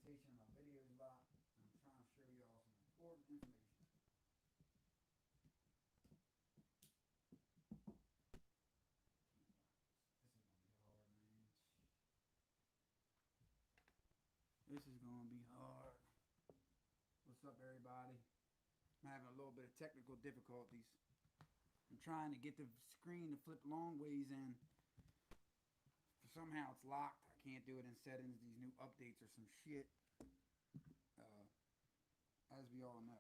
presentation of my videos a lot. I'm trying to show y'all some important information. This is gonna be hard. What's up, everybody? I'm having a little bit of technical difficulties. I'm trying to get the screen to flip long ways and somehow it's locked. I can't do it in settings. These new updates are some shit. As we all know.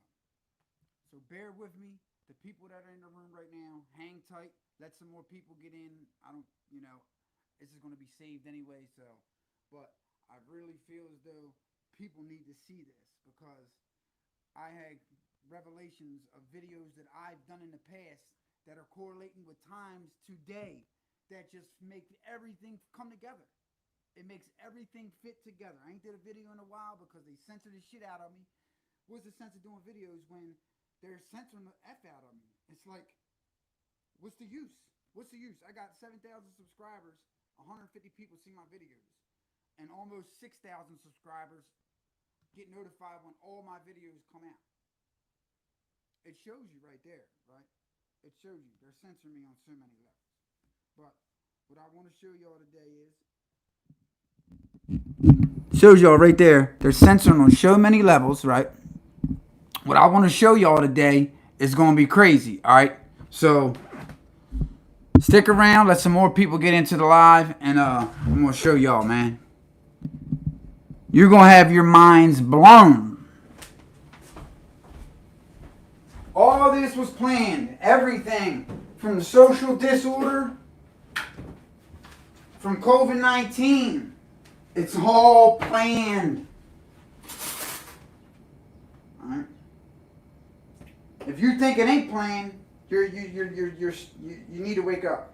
So bear with me. The people that are in the room right now, hang tight. Let some more people get in. I don't, this is going to be saved anyway. So, but I really feel as though people need to see this because I had revelations of videos that I've done in the past that are correlating with times today that just make everything come together. It makes everything fit together. I ain't did a video in a while because they censored the shit out of me. What's the sense of doing videos when they're censoring the F out of me? It's like, what's the use? What's the use? I got 7,000 subscribers, 150 people see my videos, and almost 6,000 subscribers get notified when all my videos come out. It shows you right there, right? It shows you. They're censoring me on so many levels. But what I want to show y'all today is, shows y'all right there, they're censoring on so many levels, right? What I want to show y'all today is going to be crazy, all right? So, stick around. Let some more people get into the live, and I'm going to show y'all, man. You're going to have your minds blown. All this was planned. Everything from the social disorder, from COVID-19. It's all planned. All right? If you think it ain't planned, you need to wake up.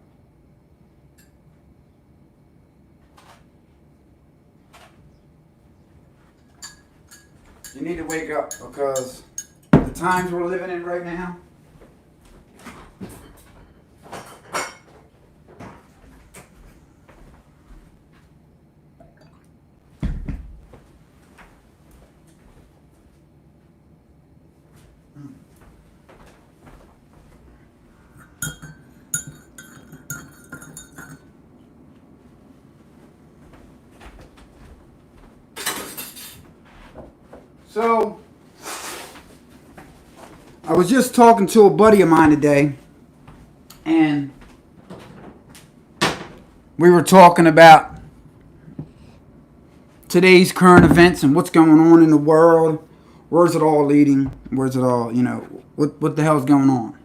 You need to wake up because the times we're living in right now. So, I was just talking to a buddy of mine today, and we were talking about today's current events and what's going on in the world. Where's it all leading? Where's it all, what the hell's going on?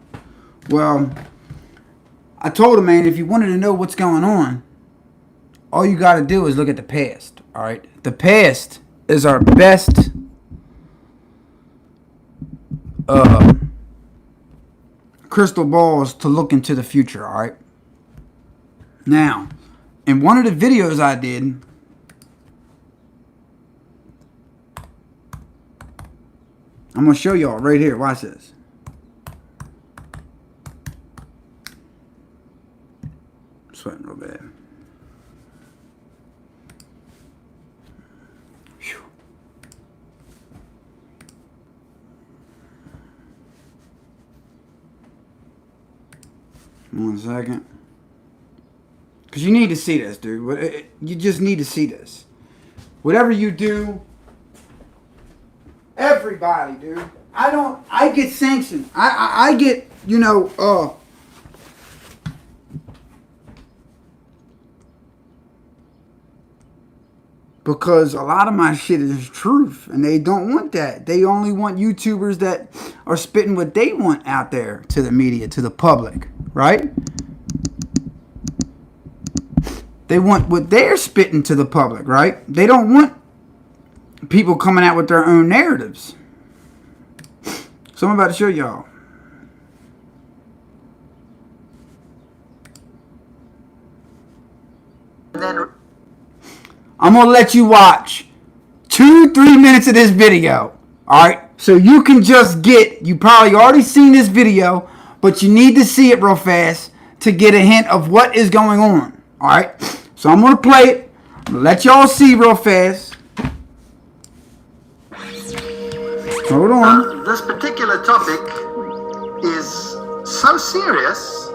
Well, I told him, man, if you wanted to know what's going on, all you got to do is look at the past, all right? The past is our best crystal balls to look into the future, all right? Now, in one of the videos I did, I'm going to show y'all right here. Watch this. I'm sweating real bad. Whew. One second. Because you need to see this, dude. You just need to see this. Whatever you do, everybody, dude. I get sanctioned. I get, because a lot of my shit is truth, and they don't want that. They only want YouTubers that are spitting what they want out there to the media, to the public, right? They want what they're spitting to the public, right? They don't want people coming out with their own narratives. So I'm about to show y'all. I'm going to let you watch 2-3 minutes of this video. Alright? So you can just you probably already seen this video, but you need to see it real fast to get a hint of what is going on. Alright? So I'm going to play it. I'm going to let y'all see real fast. Hold on. This particular topic is so serious.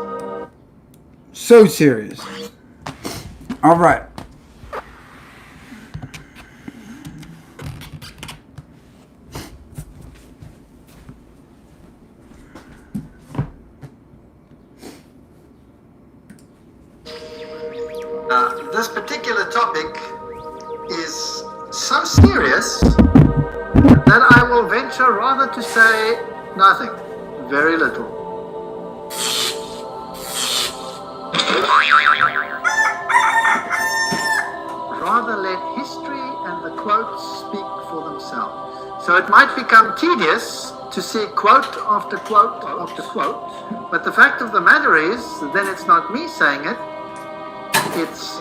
So serious. All right. This particular topic is so serious that I will venture rather to say nothing, very little. Rather let history and the quotes speak for themselves. So it might become tedious to see quote after quote after quote, but the fact of the matter is, then it's not me saying it, it's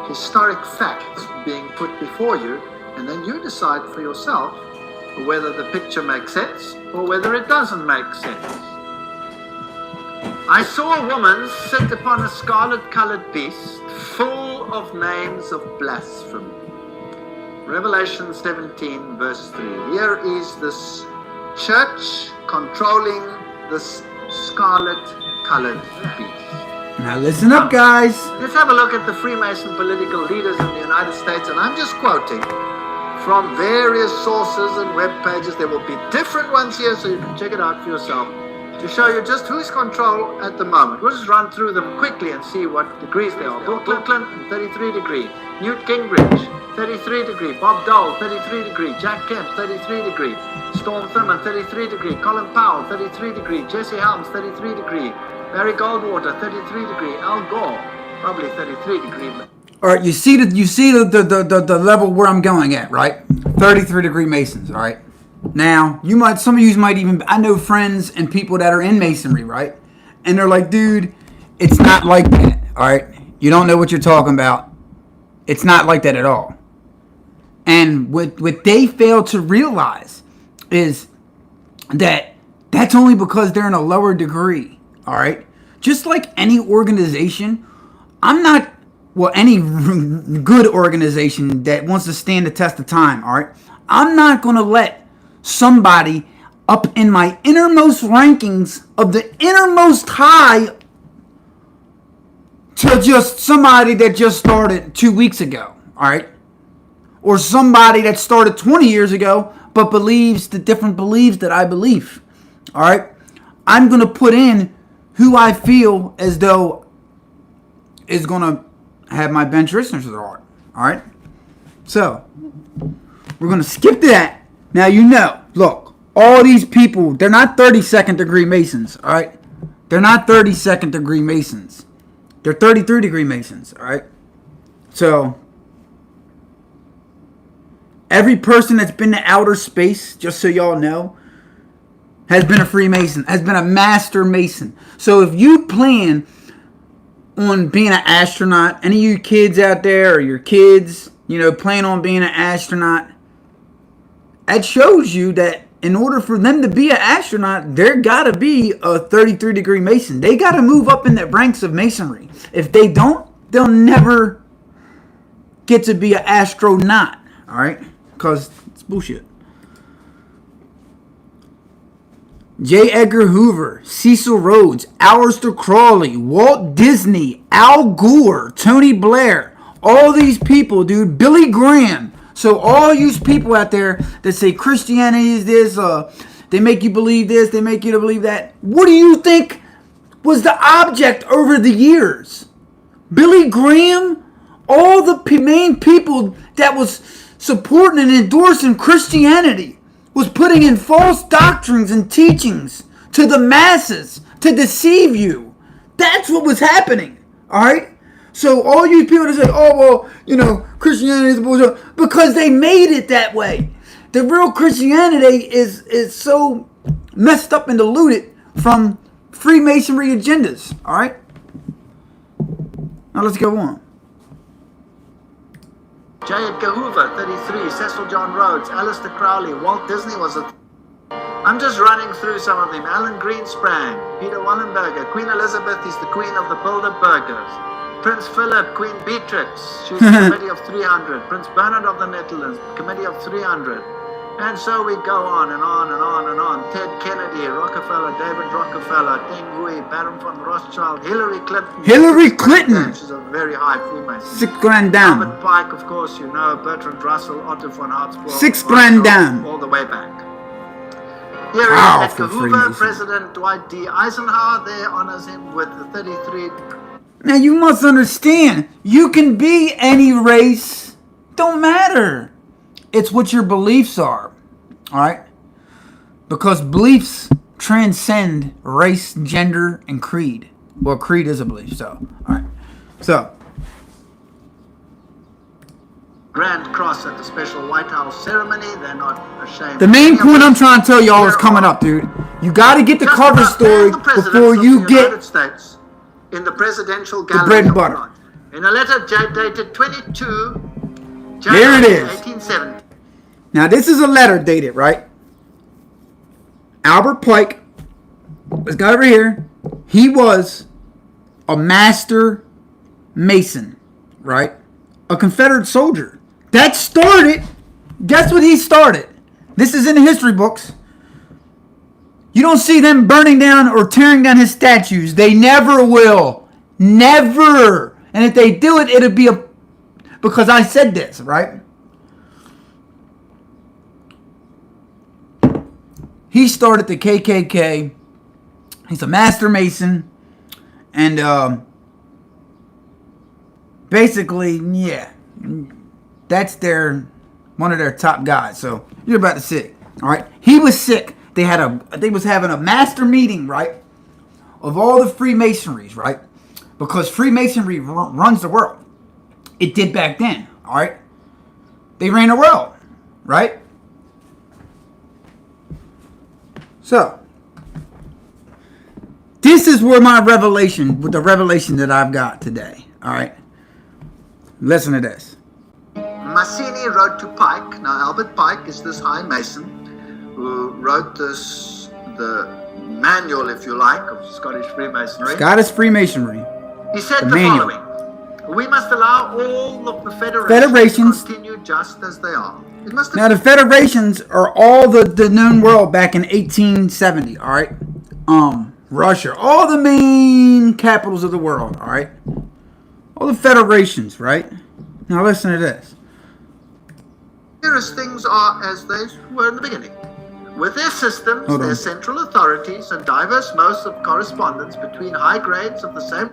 historic facts being put before you, and then you decide for yourself whether the picture makes sense or whether it doesn't make sense. I saw a woman sit upon a scarlet-colored beast full of names of blasphemy. Revelation 17 verse 3. Here is this church controlling this scarlet-colored beast. Now listen up, guys. Let's have a look at the Freemason political leaders in the United States, and I'm just quoting from various sources and web pages. There will be different ones here, so you can check it out for yourself, to show you just who is control at the moment. We'll just run through them quickly and see what degrees they are. Bill Clinton, 33 degree. Newt Gingrich, 33 degree. Bob Dole, 33 degree. Jack Kemp, 33 degree. Storm Thurmond, 33 degree. Colin Powell, 33 degree. Jesse Helms, 33 degree. Barry Goldwater, 33 degree. Al Gore, probably 33 degree. All right, you see the level where I'm going at, right? 33 degree Masons, all right? Now, some of you might even, I know friends and people that are in Masonry, right? And they're like, dude, it's not like that, all right? You don't know what you're talking about. It's not like that at all. And what they fail to realize is that that's only because they're in a lower degree, all right? Just like any organization, any good organization that wants to stand the test of time, all right? I'm not going to let somebody up in my innermost rankings of the innermost high to just somebody that just started 2 weeks ago, all right? Or somebody that started 20 years ago but believes the different beliefs that I believe, all right? I'm going to put in who I feel as though is going to have my best interests at heart, all right? So, we're going to skip that. Now, look, all these people, they're not 32nd degree Masons, all right? They're not 32nd degree Masons. They're 33 degree Masons, all right? So, every person that's been to outer space, just so y'all know, has been a Freemason, has been a Master Mason. So, if you plan on being an astronaut, any of you kids out there, or your kids, plan on being an astronaut, that shows you that in order for them to be an astronaut, there gotta be a 33 degree Mason. They gotta move up in the ranks of Masonry. If they don't, they'll never get to be an astronaut, all right? Because it's bullshit. J. Edgar Hoover, Cecil Rhodes, Aleister Crowley, Walt Disney, Al Gore, Tony Blair, all these people, dude, Billy Graham. So all you people out there that say Christianity is this, they make you believe this, they make you to believe that. What do you think was the object over the years? Billy Graham, all the main people that was supporting and endorsing Christianity was putting in false doctrines and teachings to the masses to deceive you. That's what was happening, all right? So all you people that say, oh, well, Christianity is bullshit, because they made it that way. The real Christianity is so messed up and diluted from Freemasonry agendas, all right? Now let's go on. J. Edgar Hoover, 33, Cecil John Rhodes, Aleister Crowley, Walt Disney was a... I'm just running through some of them. Alan Greensprang, Peter Wallenberger, Queen Elizabeth is the queen of the Bilderbergers. Prince Philip, Queen Beatrix, she's the Committee of 300. Prince Bernard of the Netherlands, Committee of 300. And so we go on and on and on and on. Ted Kennedy, Rockefeller, David Rockefeller, Deng Hui, Baron von Rothschild, Hillary Clinton. Hillary Clinton. She's a very high Freemason. $6,000 down. Albert Pike, of course, you know, Bertrand Russell, Otto von Habsburg. $6,000 down. All the way back. Here is Powerful Edgar Hoover, Freemason. President Dwight D. Eisenhower there honors him with the 33. Now you must understand, you can be any race. Don't matter. It's what your beliefs are. Alright? Because beliefs transcend race, gender, and creed. Well, creed is a belief, so. Alright. So. Grand Cross at the special White House ceremony. They're not ashamed. The main point I'm trying to tell y'all is coming up, dude. You got to get the cover story before you get United States in the presidential the gallery bread and of butter. London. In a letter dated 22 There January it is. 1870. Now, this is a letter dated, right? Albert Pike, this guy over here, he was a master mason, right? A Confederate soldier. That started, guess what he started? This is in the history books. You don't see them burning down or tearing down his statues. They never will. Never. And if they do it, it'll be because I said this, right? He started the KKK. He's a master mason. And basically, yeah. That's one of their top guys. So you're about to see. Alright. He was sick. They was having a master meeting, right? Of all the Freemasonries, right? Because Freemasonry runs the world. It did back then. Alright. They ran the world. Right? So, this is where my revelation, with the revelation that I've got today. All right, listen to this. Mazzini wrote to Pike. Now, Albert Pike is this high mason who wrote the manual, if you like, of Scottish Freemasonry. Scottish Freemasonry. He said the manual. following: we must allow all of the federations to continue just as they are. Now, the federations are all the known world back in 1870, all right? Russia, all the main capitals of the world, all right? All the federations, right? Now, listen to this. Here as things are as they were in the beginning. With their systems, their central authorities, and diverse modes of correspondence between high grades of the same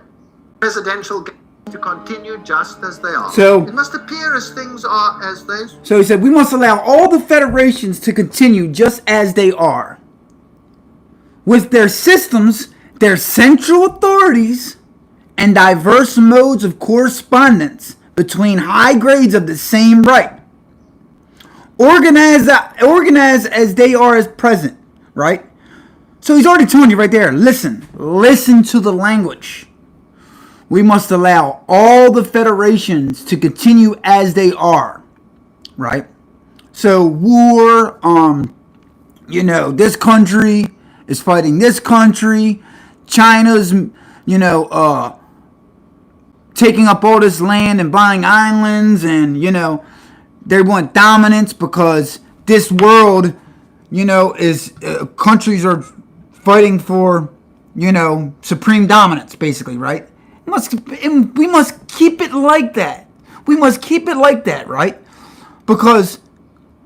presidential to continue just as they are. So it must appear as things are as they. So he said, we must allow all the federations to continue just as they are, with their systems, their central authorities, and diverse modes of correspondence between high grades of the same right. Organize as they are as present, right? So he's already telling you right there, listen to the language. We must allow all the federations to continue as they are, right? So war, this country is fighting this country. China's, taking up all this land and buying islands, and, they want dominance because this world, is countries are fighting for, supreme dominance, basically, right? We must keep it like that. We must keep it like that, right? Because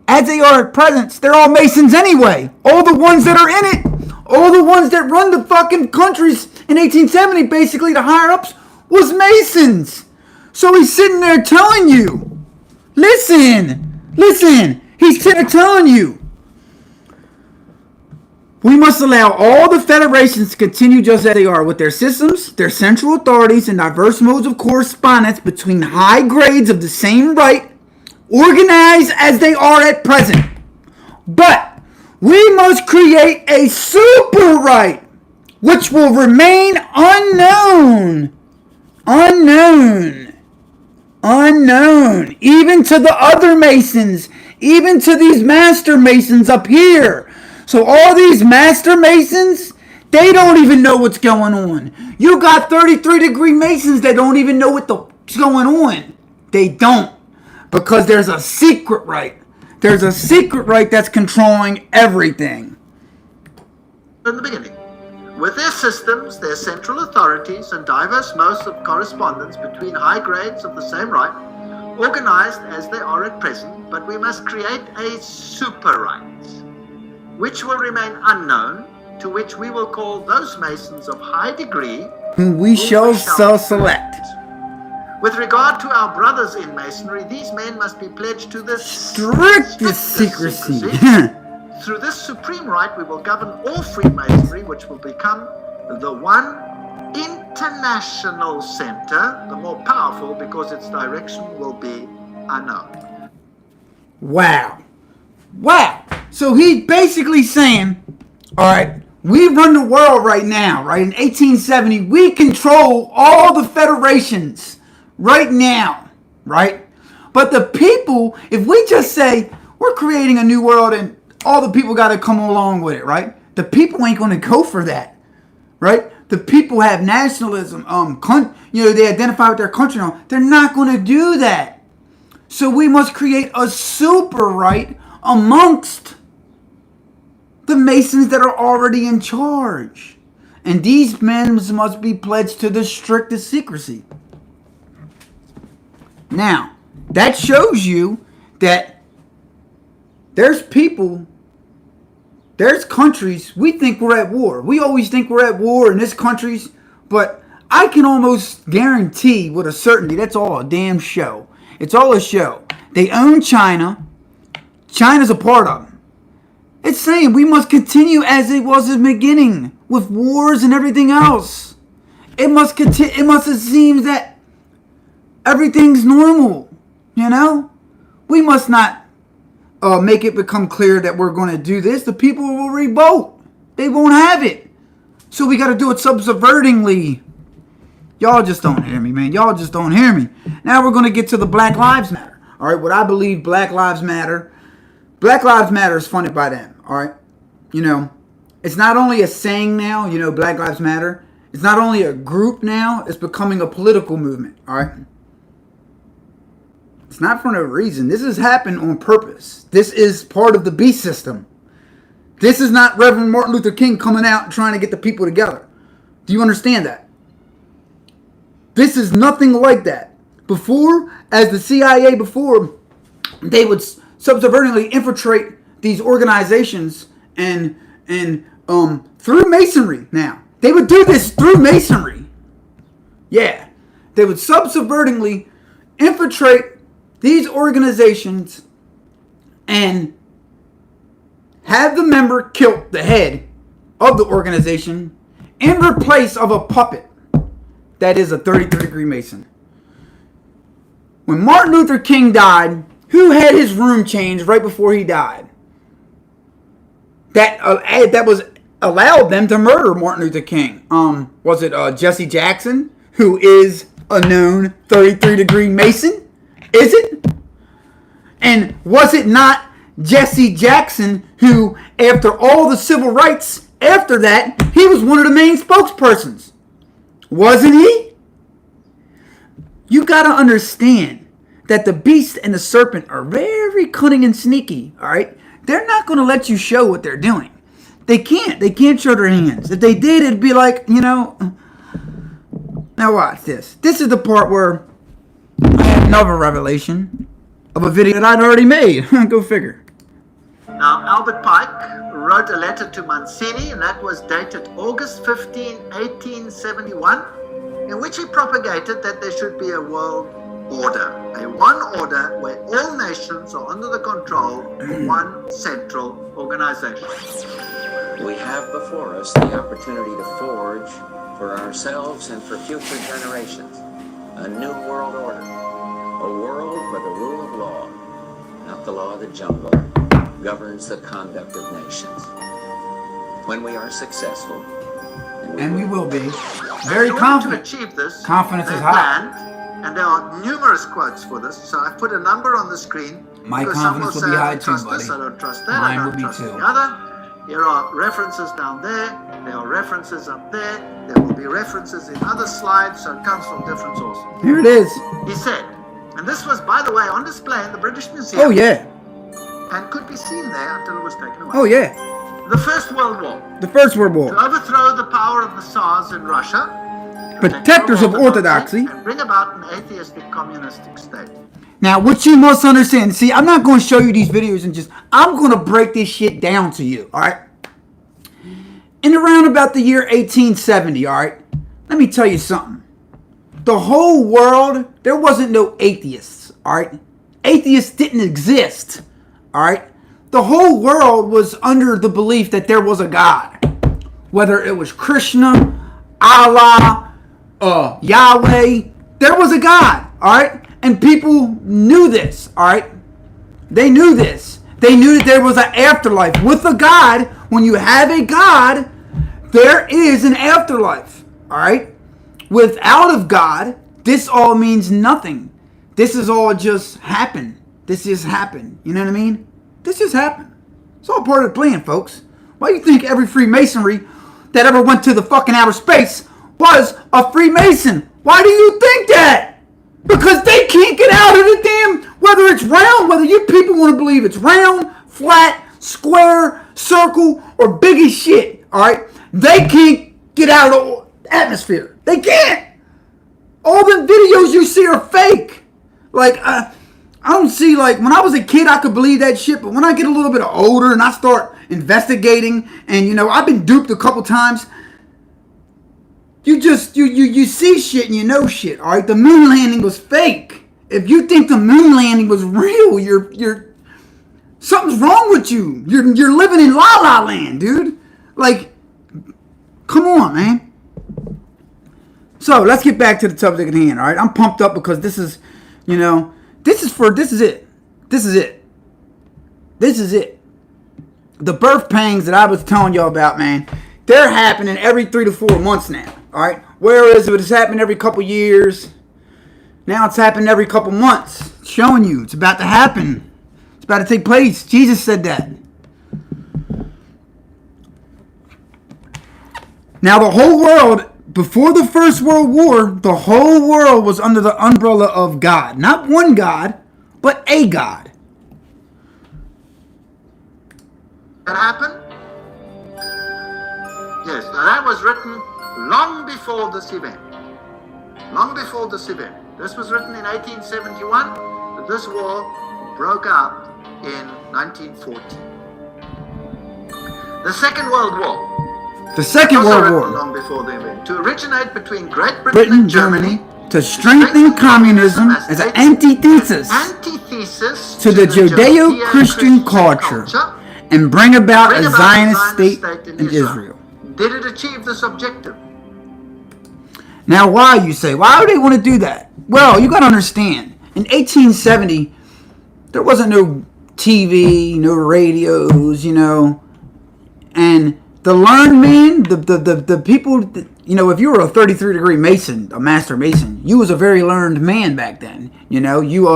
as they are at present, they're all Masons anyway. All the ones that are in it, all the ones that run the fucking countries in 1870, basically the higher ups, was Masons. So he's sitting there telling you, listen, he's sitting there telling you, we must allow all the federations to continue just as they are, with their systems, their central authorities, and diverse modes of correspondence between high grades of the same right, organized as they are at present. But we must create a super right, which will remain unknown, even to the other Masons, even to these master Masons up here. So all these master Masons, they don't even know what's going on. You got 33-degree Masons that don't even know what's going on. They don't. Because there's a secret right There's a secret right that's controlling everything. In the beginning, with their systems, their central authorities, and diverse modes of correspondence between high grades of the same right, organized as they are at present, but we must create a super right, which will remain unknown, to which we will call those Masons of high degree, whom we shall select. With regard to our brothers in Masonry, these men must be pledged to the strictest secrecy. Through this supreme right, we will govern all Freemasonry, which will become the one international center, the more powerful because its direction will be unknown. Wow. Wow. So he's basically saying, all right, we run the world right now, right? In 1870, we control all the federations right now, right? But the people, if we just say we're creating a new world and all the people got to come along with it, right? The people ain't going to go for that, right? The people have nationalism, they identify with their country now. They're not going to do that. So we must create a super right amongst the Masons that are already in charge. And these men must be pledged to the strictest secrecy. Now, that shows you that there's people, there's countries, we think we're at war. We always think we're at war in this countries, but I can almost guarantee with a certainty that's all a damn show. It's all a show. They own China. China's a part of them. It's saying we must continue as it was in the beginning with wars and everything else. It must continue. It must seem that everything's normal, you know? We must not make it become clear that we're going to do this. The people will revolt. They won't have it. So we got to do it subvertingly. Y'all just don't hear me, man. Y'all just don't hear me. Now we're going to get to the Black Lives Matter. All right, what I believe Black Lives Matter. Black Lives Matter is funded by them, all right? You know, it's not only a saying now, you know, Black Lives Matter. It's not only a group now, it's becoming a political movement, all right? It's not for no reason. This has happened on purpose. This is part of the beast system. This is not Reverend Martin Luther King coming out and trying to get the people together. Do you understand that? This is nothing like that. Before, as the CIA before, they would subvertingly infiltrate these organizations and through Masonry now. They would do this through Masonry. Yeah. They would subvertingly infiltrate these organizations and have the member kill the head of the organization in replace of a puppet that is a 33-degree Mason. When Martin Luther King died, who had his room changed right before he died? That was allowed them to murder Martin Luther King. Was it Jesse Jackson, who is a known 33-degree Mason? Is it? And was it not Jesse Jackson who, after all the civil rights after that, he was one of the main spokespersons? Wasn't he? You got to understand that the beast and the serpent are very cunning and sneaky, all right? They're not going to let you show what they're doing. They can't. They can't show their hands. If they did, it'd be like, you know. Now watch this. This is the part where I had another revelation of a video that I'd already made. Go figure. Now, Albert Pike wrote a letter to Mancini, and that was dated August 15, 1871, in which he propagated that there should be a world order, a one order where all nations are under the control of one central organization. We have before us the opportunity to forge for ourselves and for future generations a new world order, a world where the rule of law, not the law of the jungle, governs the conduct of nations. When we are successful, and we will be very confident. To achieve this, confidence is high. And there are numerous quotes for this, so I've put a number on the screen. My confidence will be high too, buddy. I don't trust that. Mine I will don't be trust too. the other. Here are references down there. There are references up there. There will be references in other slides, so it comes from different sources. Here it is. He said, and this was, by the way, on display in the British Museum. Oh, yeah. and could be seen there until it was taken away. Oh, yeah. The First World War. The First World To War. overthrow the power of the Tsars in Russia, Protectors of orthodoxy. and bring about an atheistic communistic state. Now, what you must understand, see, I'm not going to show you these videos and I'm going to break this shit down to you, all right? In around about the year 1870, all right? Let me tell you something. The whole world, there wasn't no atheists, all right? Atheists didn't exist, all right? The whole world was under the belief that there was a God. Whether it was Krishna, Allah, Yahweh, there was a God, all right? And people knew this, all right? They knew this. They knew that there was an afterlife. With a God, when you have a God, there is an afterlife, all right? Without of God, this all means nothing. This is all just happened. This just happened. You know what I mean? This just happened. It's all part of the plan, folks. Why do you think every Freemasonry that ever went to the fucking outer space was a Freemason? Why do you think that? Because they can't get out of the damn, whether it's round, whether you people want to believe it's round, flat, square, circle, or big as shit, alright? They can't get out of the atmosphere. They can't. All the videos you see are fake. Like, I don't see, like, when I was a kid, I could believe that shit, but when I get a little bit older and I start investigating, and, you know, I've been duped a couple times, you see shit and you know shit, all right? The moon landing was fake. If you think the moon landing was real, you're something's wrong with you. You're living in La La Land, dude. Like, come on, man. So let's get back to the subject at hand, all right? I'm pumped up because this is, you know, this is it. The birth pangs that I was telling y'all about, man, they're happening every 3 to 4 months now. All right. Whereas it was happening every couple years, now it's happening every couple months. It's showing you it's about to happen. It's about to take place. Jesus said that. Now the whole world, before the First World War, the whole world was under the umbrella of God. Not one God, but a God. That happened? Yes, now that was written long before this event. Long before this event. This was written in 1871, but this war broke out in 1940. The Second World War. The Second World War. Long before the event. To originate between Great Britain Britain, and Germany. To strengthen communism as an antithesis to the Judeo-Christian culture and bring about a Zionist state in Israel. Did it achieve this objective? Now, why, you say? Why would they want to do that? Well, you got to understand. In 1870, there wasn't no TV, no radios, you know. And the learned man, the people, you know, if you were a 33-degree Mason, a master Mason, you was a very learned man back then. You know, you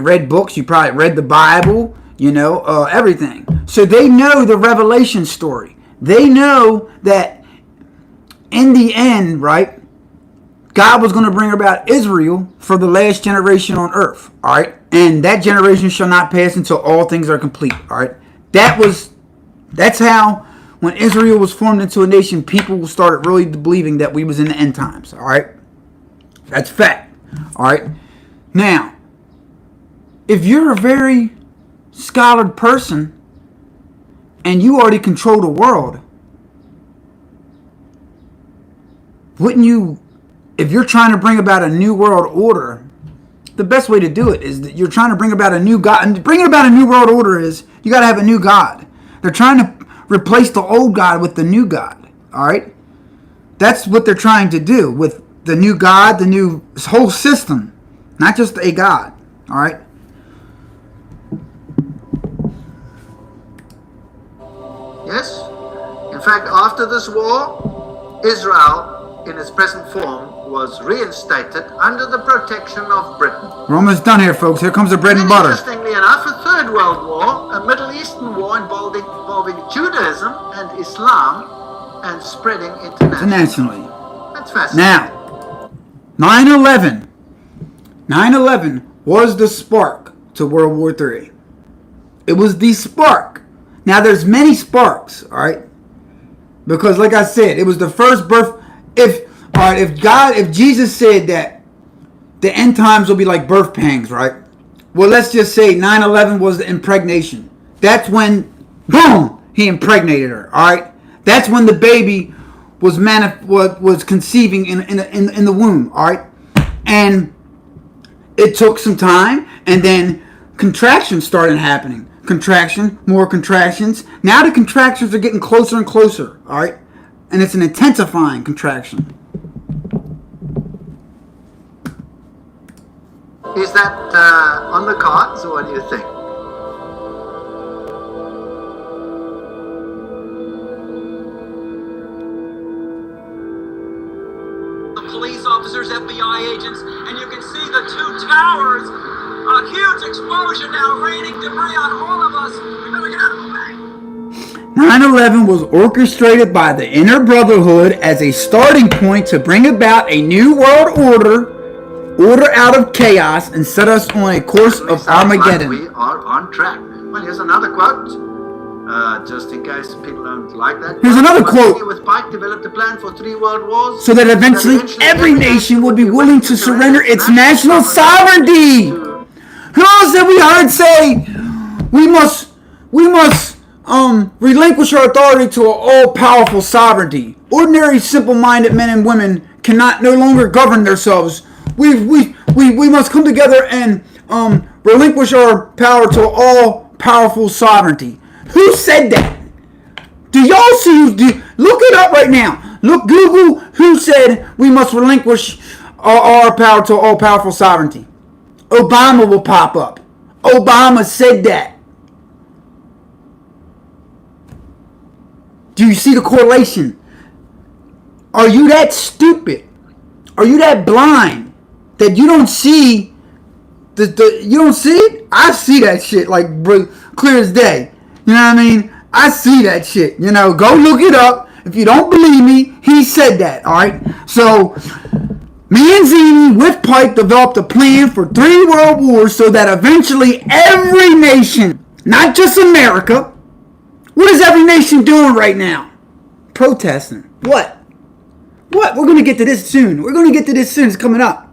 read books, you probably read the Bible, you know, everything. So they know the Revelation story. They know that in the end, right, God was going to bring about Israel for the last generation on earth, all right? And that generation shall not pass until all things are complete, all right? That's how, when Israel was formed into a nation, people started really believing that we was in the end times, all right? That's fact, all right? Now, if you're a very scholared person and you already control the world, wouldn't you, if you're trying to bring about a new world order, the best way to do it is that you're trying to bring about a new God. And bringing about a new world order is you got to have a new God. They're trying to replace the old God with the new God. All right? That's what they're trying to do with the new God, the new whole system, not just a God. All right? Yes. In fact, after this war, Israel, in its present form, was reinstated under the protection of Britain. We're almost done here, folks. Here comes the bread and butter. Interestingly enough, a Third World War, a Middle Eastern war involving Judaism and Islam and spreading internationally. That's fascinating. Now, 9/11. 9/11 was the spark to World War III. It was the spark. Now there's many sparks, all right? Because like I said, it was the first birth. If Jesus said that the end times will be like birth pangs, right? Well, let's just say 9/11 was the impregnation. That's when, boom, he impregnated her, all right? That's when the baby was conceiving in the womb, all right? And it took some time, and then contractions started happening. Contraction, more contractions. Now the contractions are getting closer and closer, all right? And it's an intensifying contraction. Is that on the cards, or what do you think? Police officers, FBI agents, and you can see the two towers. A huge explosion now, raining debris on all of us. We better get out of the way. 9/11 was orchestrated by the Inner Brotherhood as a starting point to bring about a new world order out of chaos, and set us on a course of Armageddon. We are on track. Well, here's another quote. Just in case people don't like that. Here's another quote. With Pike developed a plan for 3 world wars, so that eventually every nation would be willing to surrender its national sovereignty. Who else have we heard say we must relinquish our authority to an all-powerful sovereignty? Ordinary, simple-minded men and women cannot no longer govern themselves. We must come together and relinquish our power to all-powerful sovereignty. Who said that? Do y'all see? Look it up right now. Look, Google who said we must relinquish our power to all-powerful sovereignty. Obama will pop up. Obama said that. Do you see the correlation? Are you that stupid? Are you that blind that you don't see you don't see it? I see that shit like clear as day. You know what I mean? I see that shit. You know, go look it up. If you don't believe me, he said that. All right. So Manzini with Pike developed a plan for 3 world wars so that eventually every nation, not just America, what is every nation doing right now? Protesting. What? We're going to get to this soon. It's coming up.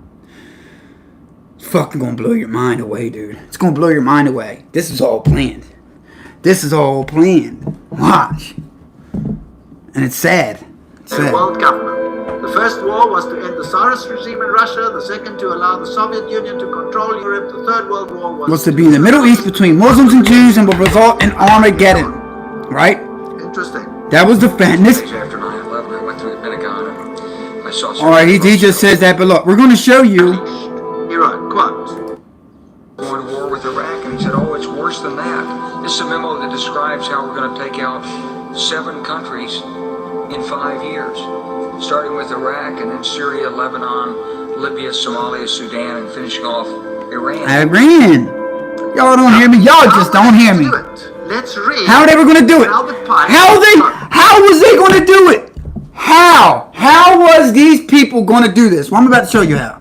It's fucking going to blow your mind away, dude. It's going to blow your mind away. This is all planned. Watch. And it's sad. The world government. The first war was to end the Tsarist regime in Russia. The second to allow the Soviet Union to control Europe. The third world war was to be in the Middle East between Muslims and Jews and will result in Armageddon. Right? Interesting. That was the fan. After 9/11, I went through the Pentagon and I saw. All right, he just says that, but look, we're going to show you. Iran, quote. Going to war with Iraq, and he said, "Oh, it's worse than that." This is a memo that describes how we're going to take out 7 countries in 5 years, starting with Iraq and then Syria, Lebanon, Libya, Somalia, Sudan, and finishing off Iran. Y'all don't hear me. Y'all just don't hear me. Let's read. How are they going to do it? How was they going to do it? How was these people going to do this? Well, I'm about to show you how.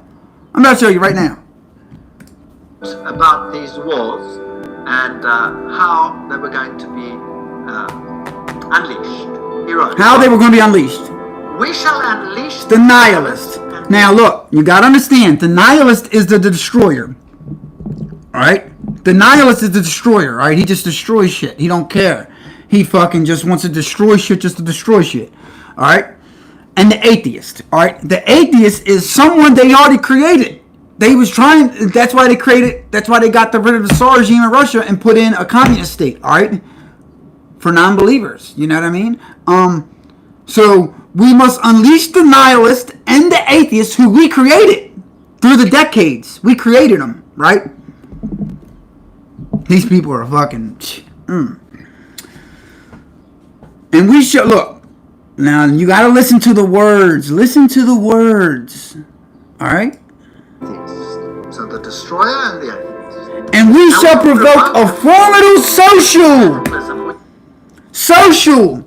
I'm about to show you right now. About these wars and how they were going to be unleashed. How they were going to be unleashed. We shall unleash the nihilist. Now look, you got to understand, the nihilist is the destroyer. Alright? The nihilist is the destroyer, alright? He just destroys shit. He don't care. He fucking just wants to destroy shit just to destroy shit. Alright? And the atheist. Alright? The atheist is someone they already created. That's why they got rid of the Tsar regime in Russia and put in a communist state, alright? For non-believers. You know what I mean? So we must unleash the nihilist and the atheist who we created through the decades. We created them, right? These people are fucking. And we should look. Now you gotta listen to the words. Listen to the words. All right. So the destroyer and the atheist. And we shall provoke a formidable social.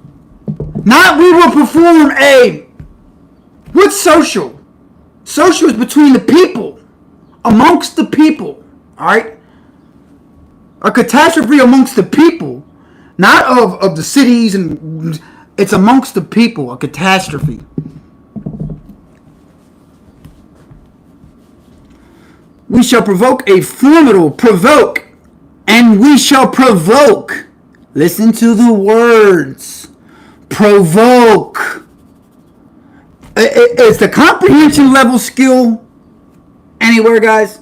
Not we will perform what's social? Social is between the people. Amongst the people. Alright? A catastrophe amongst the people. Not of the cities, and it's amongst the people. A catastrophe. We shall provoke a formidable, and we shall provoke. Listen to the words. Provoke. Is the comprehension level skill anywhere, guys?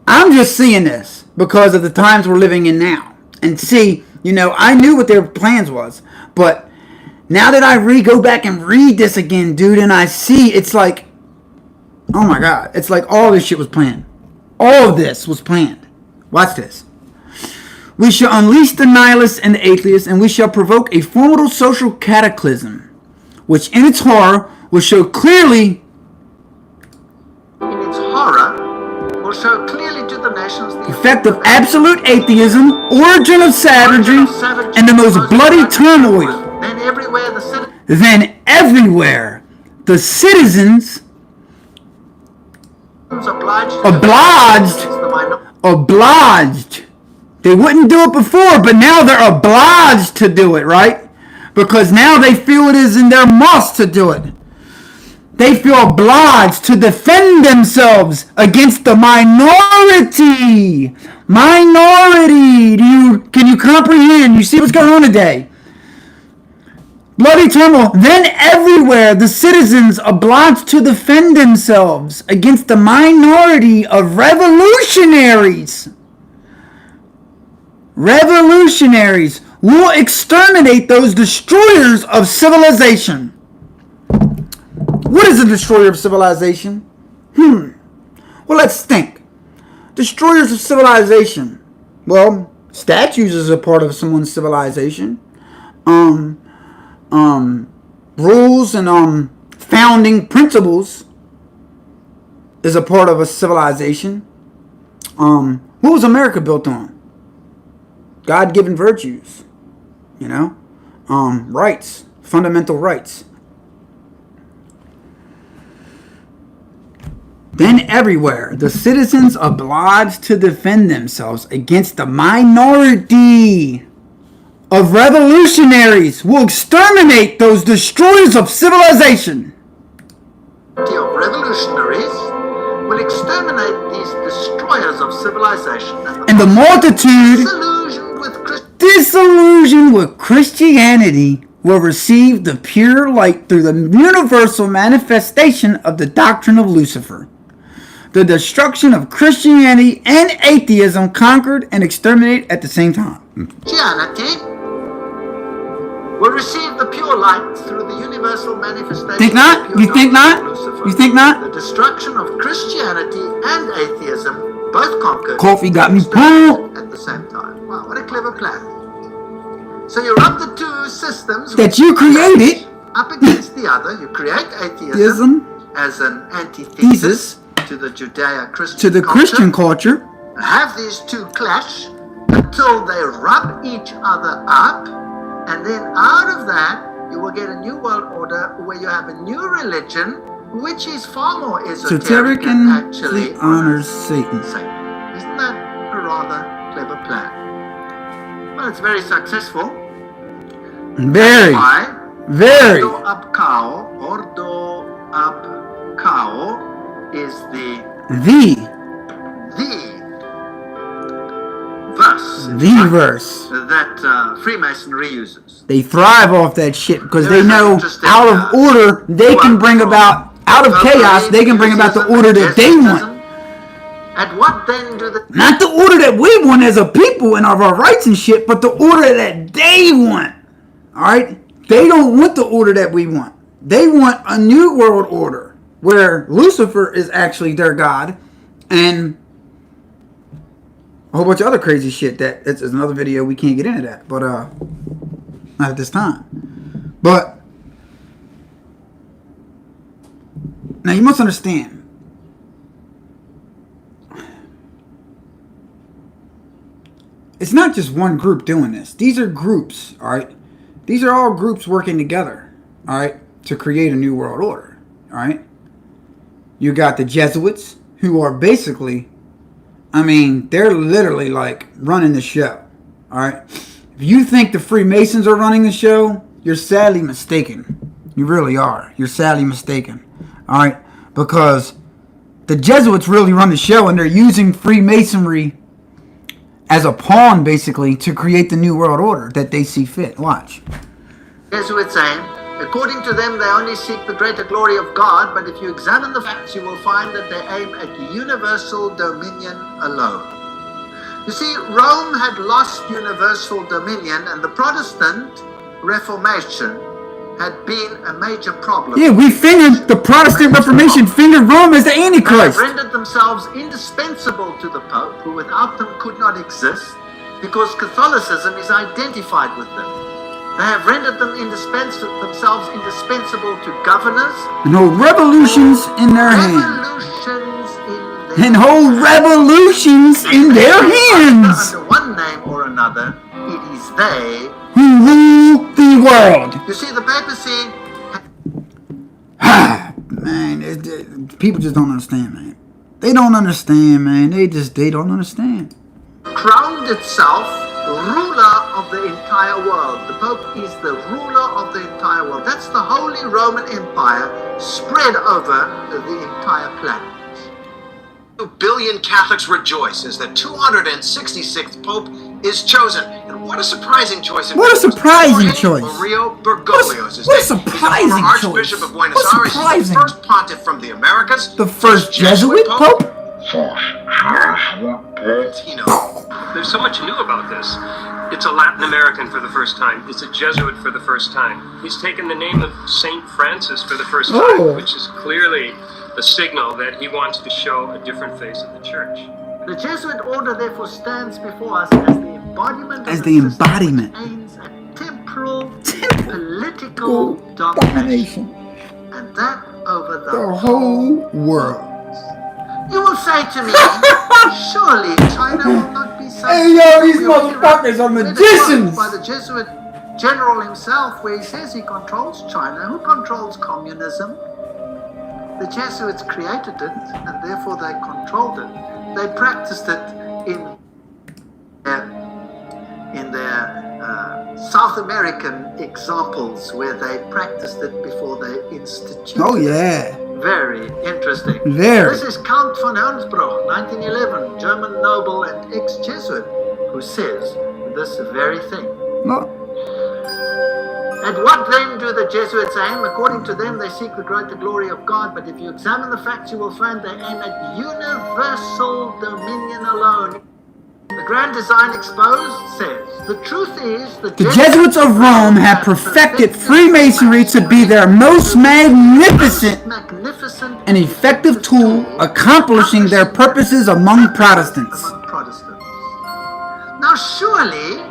I'm just seeing this because of the times we're living in now. And see, I knew what their plans was. But now that I go back and read this again, dude, and I see, it's like, oh my God. It's like all this shit was planned. All of this was planned. Watch this. We shall unleash the nihilists and the atheists, and we shall provoke a formidable social cataclysm, which in its horror will show clearly... In its horror, will show clearly to the nations the effect of absolute atheism, origin of savagery, and the most bloody turmoil. Then everywhere the citizens obliged. They wouldn't do it before, but now they're obliged to do it, right? Because now they feel it is in their must to do it. They feel obliged to defend themselves against the minority. Minority. Can you comprehend? You see what's going on today? Bloody turmoil. Then everywhere the citizens obliged to defend themselves against the minority of revolutionaries. Revolutionaries will exterminate those destroyers of civilization. What is a destroyer of civilization? Well, let's think. Destroyers of civilization. Well, statues is a part of someone's civilization. Rules and founding principles is a part of a civilization. What was America built on? God-given virtues. Rights. Fundamental rights. Then everywhere, the citizens obliged to defend themselves against the minority of revolutionaries will exterminate those destroyers of civilization. Of revolutionaries will exterminate these destroyers of civilization. And the multitude, disillusioned with Christianity, will receive the pure light through the universal manifestation of the doctrine of Lucifer. The destruction of Christianity and atheism conquered and exterminated at the same time. Christianity will receive the pure light through the universal manifestation. Think not? You think not? You think not? The destruction of Christianity and atheism both conquered. Coffee got me pumped at the same time. Wow, what a clever plan. So you rub the two systems that you created up against the other. You create atheism as an antithesis to the Judeo-Christian Christian culture. Have these two clash until they rub each other up, and then out of that you will get a new world order where you have a new religion which is far more esoteric and actually honors Satan. Isn't that a rather clever plan? Well, it's very successful. Very. Why? Very. Ordo ab Cao is the verse that Freemasonry uses. They thrive off that shit because they know out of order they can bring about, out of chaos they can bring about the order that they want. And what then do the... Not the order that we want as a people and of our rights and shit, but the order that they want. Alright? They don't want the order that we want. They want a new world order where Lucifer is actually their god and a whole bunch of other crazy shit that it's another video. We can't get into that, but not at this time. But now you must understand, it's not just one group doing this. These are groups, all right? These are all groups working together, all right, to create a new world order, all right? You got the Jesuits, who are basically I mean, they're literally like running the show. All right. If you think the Freemasons are running the show, you're sadly mistaken. You really are. You're sadly mistaken. All right. Because the Jesuits really run the show, and they're using Freemasonry as a pawn, basically, to create the New World Order that they see fit. Watch. Jesuits aim. According to them, they only seek the greater glory of God, but if you examine the facts, you will find that they aim at universal dominion alone. You see, Rome had lost universal dominion, and the Protestant Reformation had been a major problem. Yeah, we fingered the Protestant Reformation, fingered Rome as the They Antichrist. have rendered themselves indispensable to the Pope, who without them could not exist, because Catholicism is identified with them. They have rendered them themselves indispensable to governors. And hold revolutions in their hands. And hold revolutions in their hands. Under one name or another, it is they who rule the world. You see, the papacy. Man, people just don't understand, man. They don't understand, man. They don't understand. Crowned itself ruler of the entire world. The Pope is the ruler of the entire world. That's the Holy Roman Empire spread over the entire planet. 2 billion Catholics rejoice as the 266th Pope is chosen. And what a surprising choice. What a surprising choice. Mario Bergoglio is his What a name. surprising He's the choice. former Archbishop of Buenos What Aires. He's surprising. the first pontiff from the Americas. The first Jesuit Pope? There's so much new about this. It's a Latin American for the first time. It's a Jesuit for the first time. He's taken the name of Saint Francis for the first time, which is clearly a signal that he wants to show a different face of the church. The Jesuit order therefore stands before us as the embodiment As of the system embodiment. which aims at temporal political domination, and that over The whole world. You will say to me, surely China will not be so. Hey, yo, these motherfuckers are magicians. By the Jesuit general himself, where he says he controls China. Who controls communism? The Jesuits created it, and therefore they controlled it. They practiced it in their South American examples, where they practiced it before they instituted. Oh, yeah. Very interesting. Very. This is Count von Hoensbroek, 1911, German noble and ex-Jesuit, who says this very thing. Look. At what then do the Jesuits aim? According to them, they seek the greater glory of God, but if you examine the facts, you will find they aim at universal dominion alone. The Grand Design Exposed says, the truth is The Jesuits of Rome have perfected Freemasonry to be their most magnificent and effective tool accomplishing their purposes among Protestants. Now surely,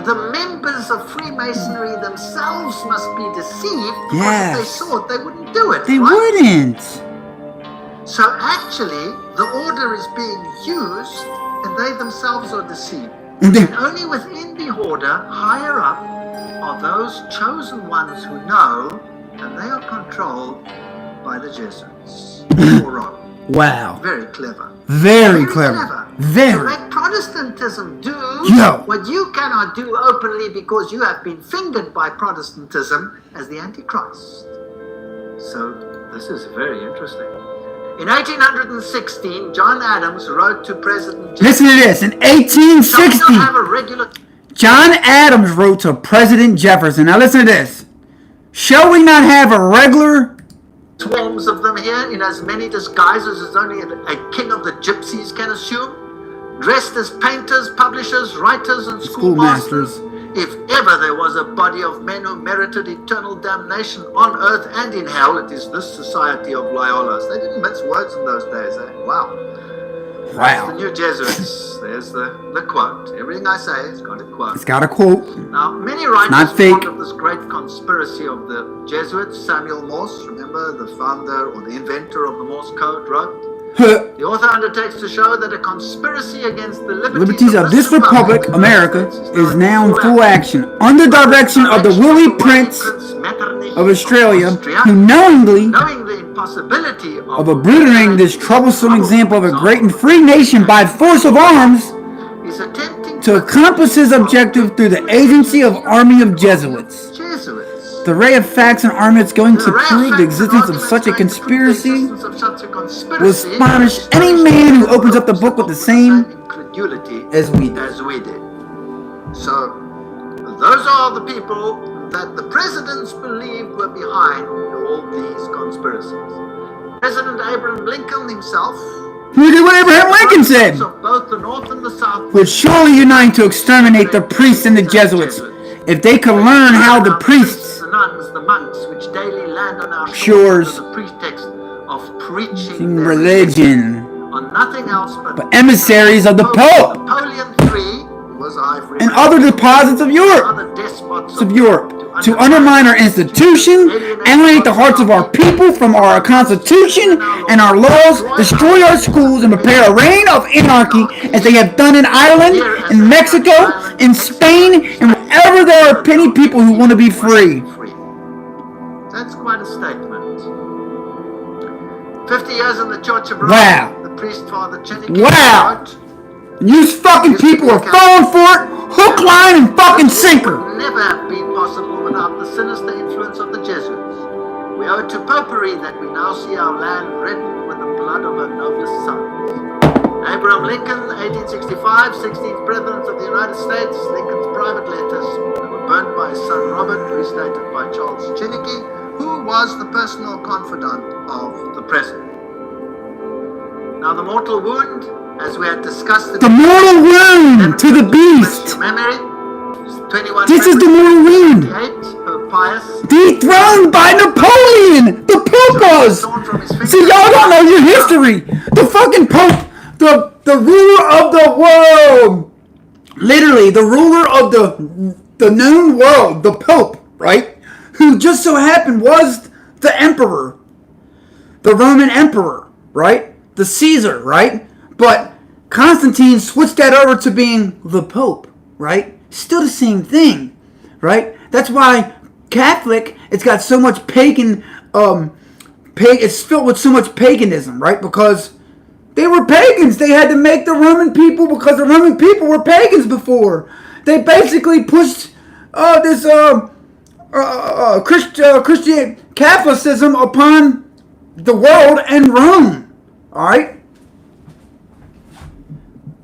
the members of Freemasonry themselves must be deceived, because Yes. if they saw it, they wouldn't do it. They right? wouldn't. So actually, the order is being used, and they themselves are deceived. And And then, only within the order, higher up, are those chosen ones who know, and they are controlled by the Jesuits. Or Rome. wow. Very clever. Very clever. To Very. make Protestantism do Yo. what you cannot do openly because you have been fingered by Protestantism as the Antichrist. So this is very interesting. In 1816, John Adams wrote to President Listen to this. In Shall we not 1860, have a regular John Adams wrote to President Jefferson. Now listen to this. Shall we not have a regular swarms of them here in as many disguises as only a king of the gypsies can assume, dressed as painters, publishers, writers, and schoolmasters? If ever there was a body of men who merited eternal damnation on earth and in hell, it is this society of Loyolas. They didn't mince words in those days, eh? Wow. That's the new Jesuits. There's the quote. Everything I say has got a quote. It's got a quote. Now, many writers Not fake. of this great conspiracy of the Jesuits. Samuel Morse, remember, the founder or the inventor of the Morse code, wrote, the author undertakes to show that a conspiracy against the Liberties of this Republic, America, is now in full action, under direction of the Willie Prince of Australia, who knowingly possibility of obliterating this troublesome example of a great and free nation by force of arms is attempting to accomplish his objective through the agency of army of Jesuits. Jesuits. The array of facts and arguments going to The array prove the facts and existence of arguments such a going to prove the conspiracy existence of such a conspiracy will astonish any man who opens up the book with the same incredulity as we do. as we did. So, those are the people that the presidents believed were behind all these conspiracies. President Abraham Lincoln himself, Who did what Abraham Lincoln said? of both the North and the South, Would surely unite to exterminate the priests and the Jesuits. If they could learn how the priests, the nuns, the monks, which daily land on our Shores. shores under the pretext of preaching their religion, on nothing else but emissaries of the Pope Napoleon III was ivory and other deposits of Europe, other despots of Europe, to undermine our institution, alienate the hearts of our people from our Constitution and our laws, destroy our schools, and prepare a reign of anarchy as they have done in Ireland, in Mexico, in Spain, and wherever there are penny people who want to be free. That's quite a statement. 50 years in the Church of Rome. Wow. The priest Father Cheney. Wow. And you fucking people are falling for it, hook, line, and fucking sinker. Would never have been possible without the sinister influence of the Jesuits. We owe it to popery that we now see our land reddened with the blood of our noblest sons. Abraham Lincoln, 1865, 16th President of the United States. Lincoln's private letters that were burned by his son Robert, restated by Charles Chinnicky, who was the personal confidant of the president. Now the mortal wound, as we had discussed, The mortal wound to the beast. memory. 21 This is the mortal wound. 28, Pope Pius. Dethroned by Napoleon! The Pope was! See, y'all don't know your history! The fucking Pope, the ruler of the world! Literally, the ruler of the known world, the Pope, right? Who just so happened was the emperor. The Roman emperor, right? The Caesar, right? But Constantine switched that over to being the Pope, right? Still the same thing, right? That's why Catholic, it's got so much pagan, it's filled with so much paganism, right? Because they were pagans. They had to make the Roman people, because the Roman people were pagans before. They basically pushed this Christian Catholicism upon the world and Rome, all right?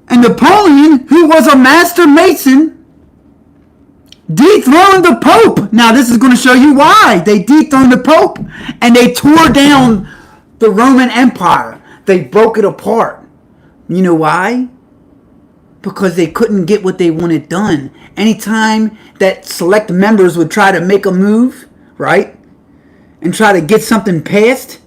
And Napoleon, who was a master mason, dethroned the Pope. Now, this is going to show you why they dethroned the Pope. And they tore down the Roman Empire. They broke it apart. You know why? Because they couldn't get what they wanted done. Anytime that select members would try to make a move, right? And try to get something passed,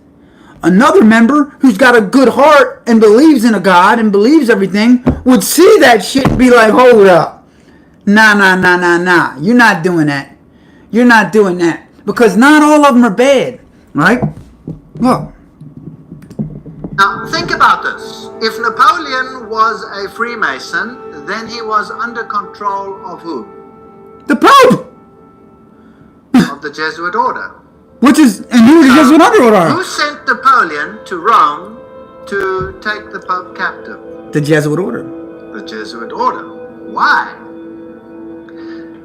another member who's got a good heart and believes in a God and believes everything would see that shit and be like, hold up. Nah. You're not doing that. You're not doing that. Because not all of them are bad. Right? Look. Now, think about this. If Napoleon was a Freemason, then he was under control of who? The Pope! Of the Jesuit order. Which is, and who the Jesuit order are? Who sent Napoleon to Rome to take the Pope captive? The Jesuit order. The Jesuit order. Why?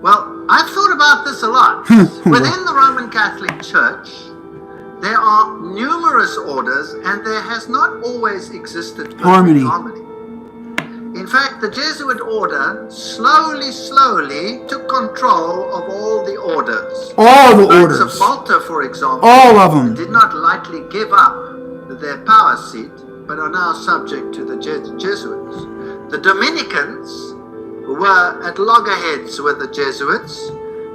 Well, I've thought about this a lot. Within the Roman Catholic Church, there are numerous orders, and there has not always existed perfect harmony. In fact, the Jesuit order slowly took control of all the orders. All the Knights orders. of Malta, for example, all of them did not lightly give up their power seat, but are now subject to the Jesuits. The Dominicans were at loggerheads with the Jesuits.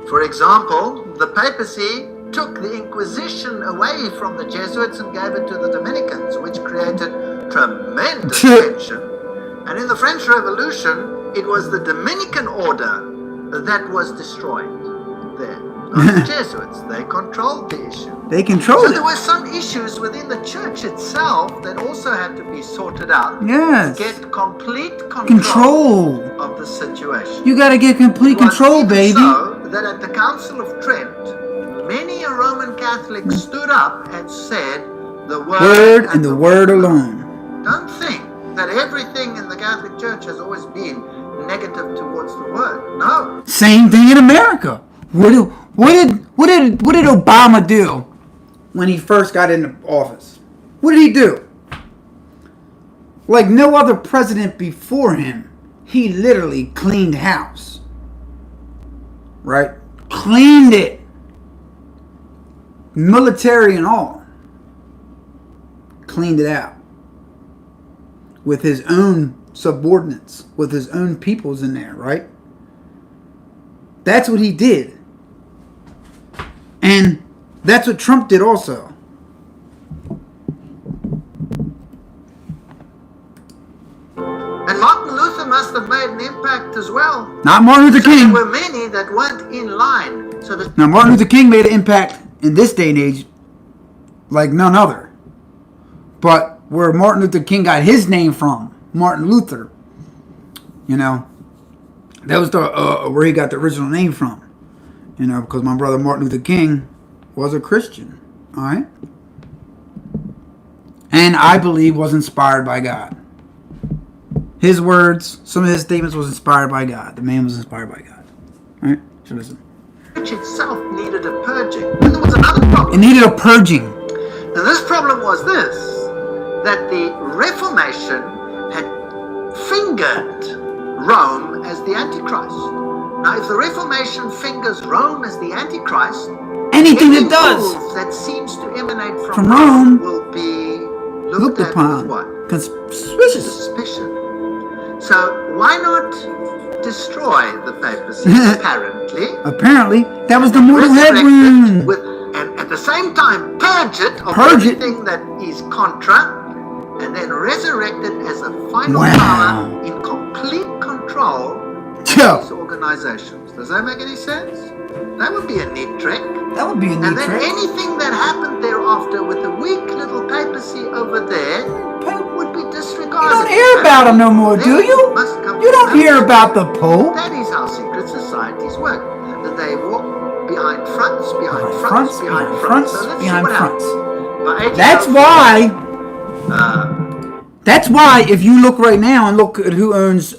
For example, the papacy took the Inquisition away from the Jesuits and gave it to the Dominicans, which created tremendous tension. And in the French Revolution, it was the Dominican order that was destroyed there. Not the Jesuits. They controlled the issue. They controlled So there it. were some issues within the church itself that also had to be sorted out. Yes. To get complete Control. of the situation. You gotta get complete It was control, even baby. So that at the Council of Trent, many a Roman Catholic stood up and said, the Word and the Word alone. Don't think that everything in the Catholic Church has always been negative towards the Word. No. Same thing in America. What did Obama do when he first got into office? What did he do? Like no other president before him, he literally cleaned house. Right? Cleaned it. Military and all. Cleaned it out. With his own subordinates. With his own peoples in there, right? That's what he did. And that's what Trump did also. And Martin Luther must have made an impact as well. Not Martin Luther King. There were many that weren't in line. So that Now, Martin Luther King made an impact in this day and age like none other. But where Martin Luther King got his name from, Martin Luther, you know, that was the where he got the original name from. You know, because my brother Martin Luther King was a Christian. All right? And I believe was inspired by God. His words, some of his statements was inspired by God. The man was inspired by God. All right? So listen. the church itself needed a purging. And there was another problem. It needed a purging. And this problem was this, that the Reformation had fingered Rome as the Antichrist. Now, if the Reformation fingers Rome as the Antichrist, Anything any it does move that seems to emanate from, from Rome will be looked at upon with what? conspicuous. Suspicion. So why not destroy the papacy, apparently? Apparently, that was the mortal resurrect it headroom. and at the same time purge it of Purge it. everything that is contra, and then resurrect it as a final Wow. power in complete control of Yeah. these organizations. Does that make any sense? That would be a neat trick. That would be a And neat then trick. anything that happened thereafter with the weak little papacy over there would be disregarded. You don't hear about him no more, do you? Must come You don't to hear notice. about the Pope. That is how secret societies work. That they walk behind fronts, behind Behind fronts, fronts, behind behind fronts. fronts, So let's see behind what fronts. happens. By 1804, That's why if you look right now and look at who owns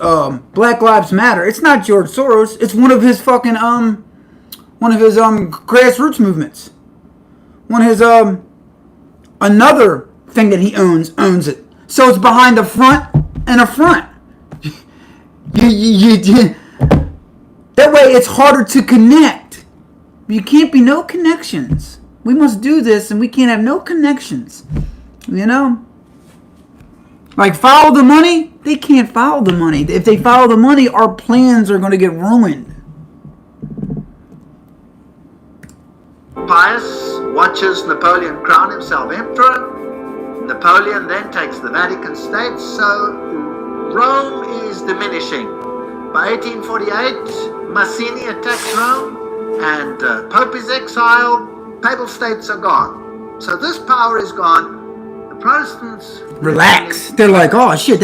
Black Lives Matter, it's not George Soros. It's one of his fucking grassroots movements. One of his another thing that he owns it. So it's behind the front and a front. That way it's harder to connect. You can't be no connections. We must do this and we can't have no connections. You know? Like follow the money? They can't follow the money. If they follow the money, our plans are going to get ruined. Pius watches Napoleon crown himself emperor. Napoleon then takes the Vatican States, so Rome is diminishing. By 1848, Mazzini attacks Rome, and Pope is exiled, Papal States are gone. So this power is gone. The Protestants Relax. They're like, oh shit, that